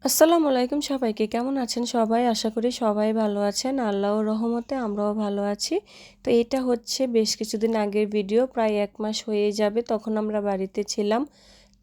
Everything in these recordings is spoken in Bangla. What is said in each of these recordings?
আসসালামু আলাইকুম সবাইকে, কেমন আছেন সবাই? আশা করি সবাই ভালো আছেন। আল্লাহর রহমতে আমরাও ভালো আছি। তো এটা হচ্ছে বেশ কিছুদিন আগের ভিডিও, প্রায় 1 মাস হয়ে যাবে। তখন আমরা বাড়িতে ছিলাম।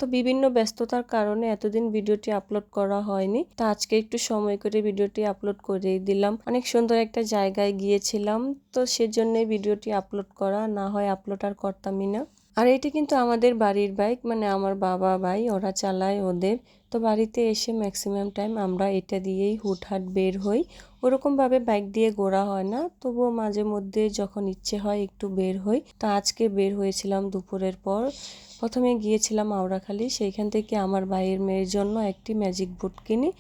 তো বিভিন্ন ব্যস্ততার কারণে এতদিন ভিডিওটি আপলোড করা হয়নি। তো আজকে একটু সময় করে ভিডিওটি আপলোড করেই দিলাম। অনেক সুন্দর একটা জায়গায় গিয়েছিলাম, তো সেজন্যই ভিডিওটি আপলোড করা, না হয় আপলোড আর করতামই না। আর এটি কিন্তু আমাদের বাড়ির বাইক, মানে আমার বাবা ভাই ওরা চালায় ওদের। তো বাড়িতে এসে ম্যাক্সিমাম টাইম আমরা এটা দিয়েই হুটহাট বের হই। ওরকমভাবে বাইক দিয়ে ঘোরা হয় না, তবুও মাঝে মধ্যে যখন ইচ্ছে হয় একটু বের হই। তো আজকে বের হয়েছিলাম দুপুরের পর। প্রথমে গিয়েছিলাম আওড়াখালী, সেইখান থেকে আমার ভাইয়ের মেয়ের জন্য একটি ম্যাজিক বুট কিনি।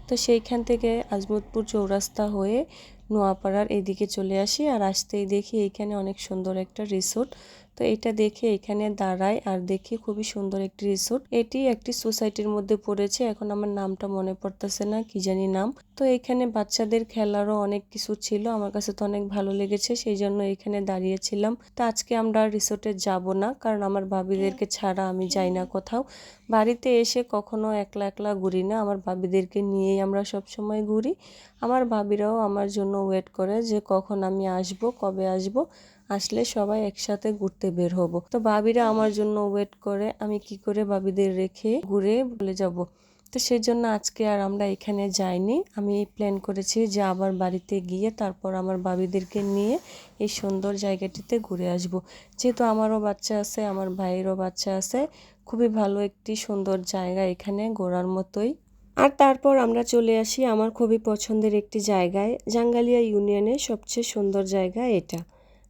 তো সেইখান থেকে আজমতপুর চৌরাস্তা হয়ে নোয়াপাড়ার এদিকে চলে আসি। আর আসতেই দেখি এইখানে অনেক সুন্দর একটা রিসোর্ট। তো এটা দেখে এখানে দাঁড়াই আর দেখি খুবই সুন্দর একটি রিসোর্ট। এটি একটি সোসাইটির মধ্যে পড়েছে, এখন আমার নামটা মনে পড়তেছে না, কি জানি নাম। তো এখানে বাচ্চাদের খেলারও অনেক কিছু ছিল, আমার কাছে তো অনেক ভালো লেগেছে, সেই জন্য এখানে দাঁড়িয়েছিলাম। তো আজকে আমরা রিসোর্টে যাব না, কারণ আমার ভাবিদেরকে ছাড়া আমি যাই না কোথাও। বাড়িতে এসে কখনো একলা একলা ঘুরি না, আমার ভাবিদেরকে নিয়েই আমরা সব সময় ঘুরি। আমার ভাবিরাও আমার জন্য ওয়েট করে যে কখন আমি আসব, কবে আসব, আসলে সবাই একসাথে ঘুরতে বের হব। তো ভাবিরা আমার জন্য ওয়েট করে, আমি কি করে ভাবিদের রেখে ঘুরে বলে যাব। তো সেই জন্য আজকে আর আমরা এখানে যাইনি। আমি প্ল্যান করেছি যে আবার বাড়িতে গিয়ে তারপর আমার ভাবিদেরকে নিয়ে এই সুন্দর জায়গাটিতে ঘুরে আসব। যেহেতু আমারও বাচ্চা আছে, আমার ভাইয়েরও বাচ্চা আছে, খুবই ভালো একটি সুন্দর জায়গা, এখানে ঘোরার মতোই। আর তারপর আমরা চলে আসি আমার খুবই পছন্দের একটি জায়গায়, জাঙ্গালিয়া ইউনিয়নের সবচেয়ে সুন্দর জায়গা এটা।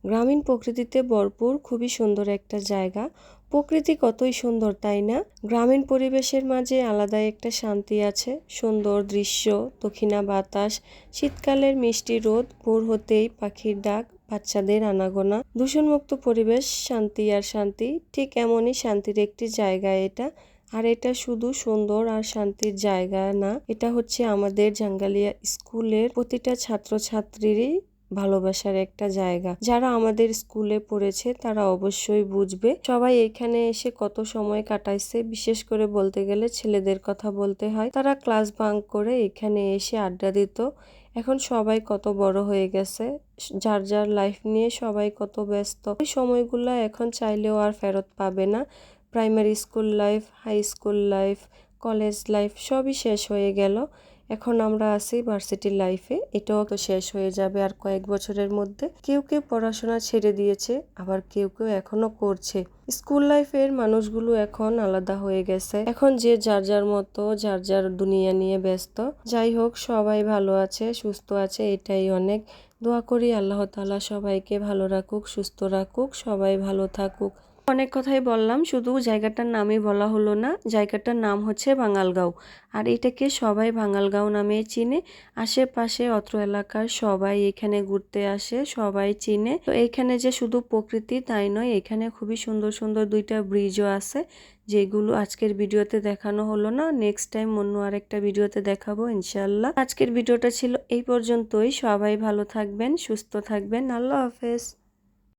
গ্রামীণ প্রকৃতিতে ভরপুর, খুবই সুন্দর একটা জায়গা। প্রকৃতি কতই সুন্দর, তাই না? গ্রামীণ পরিবেশের মাঝে আলাদা একটা শান্তি আছে। সুন্দর দৃশ্য, দক্ষিণা বাতাস, শীতকালের মিষ্টি রোদ, ভোর হতেই পাখির ডাক, বাচ্চাদের আনাগোনা, দূষণমুক্ত পরিবেশ, শান্তি আর শান্তি। ঠিক এমনই শান্তির একটি জায়গা এটা। আর এটা শুধু সুন্দর আর শান্তির জায়গা না, এটা হচ্ছে আমাদের জাঙ্গালিয়া স্কুলের প্রতিটা ছাত্রছাত্রীরই ভালোবাসার একটা জায়গা। যারা আমাদের স্কুলে পড়েছে তারা অবশ্যই বুঝবে। সবাই এখানে এসে কত সময় কাটাইছে, বিশেষ করে বলতে গেলে ছেলেদের কথা বলতে হয়। তারা ক্লাস বাঙ্ক করে এখানে এসে আড্ডা দিত। এখন সবাই কত বড় হয়ে গেছে, যার যার লাইফ নিয়ে সবাই কত ব্যস্ত। ওই সময়গুলো এখন চাইলেও আর ফেরত পাবে না। Primary school life, high school life, college life সবই শেষ হয়ে গেল। এখন আমরা আছি ভার্সিটি লাইফে, এটাও তো শেষ হয়ে যাবে আর কয়েক বছরের মধ্যে। কেউ কেউ পড়াশোনা ছেড়ে দিয়েছে, আবার কেউ কেউ এখনো করছে। স্কুল লাইফের মানুষগুলো এখন আলাদা হয়ে গেছে, এখন যে যার যার মতো যার যার দুনিয়া নিয়ে ব্যস্ত। যাই হোক, সবাই ভালো আছে, সুস্থ আছে, এটাই অনেক। দোয়া করি আল্লাহ তাআলা সবাইকে ভালো রাখুক, সুস্থ রাখুক, সবাই ভালো থাকুক। অনেক কথাই বললাম, শুধু জায়গাটার নামই বলা হলো না। জায়গাটার নাম হচ্ছে বাঙালগাঁও, আর এটাকে সবাই বাঙালগাঁও নামে চিনে। আশেপাশে অত্র এলাকার সবাই এখানে ঘুরতে আসে, সবাই চিনে। তো এখানে যে শুধু প্রকৃতি তাই নয়, এখানে খুবই সুন্দর সুন্দর 2টা ব্রিজও আছে, যেগুলো আজকের ভিডিওতে দেখানো হলো না। নেক্সট টাইম অন্য আরেকটা ভিডিওতে দেখাবো ইনশাল্লাহ। আজকের ভিডিওটা ছিল এই পর্যন্তই। সবাই ভালো থাকবেন, সুস্থ থাকবেন। আল্লাহ হাফেজ।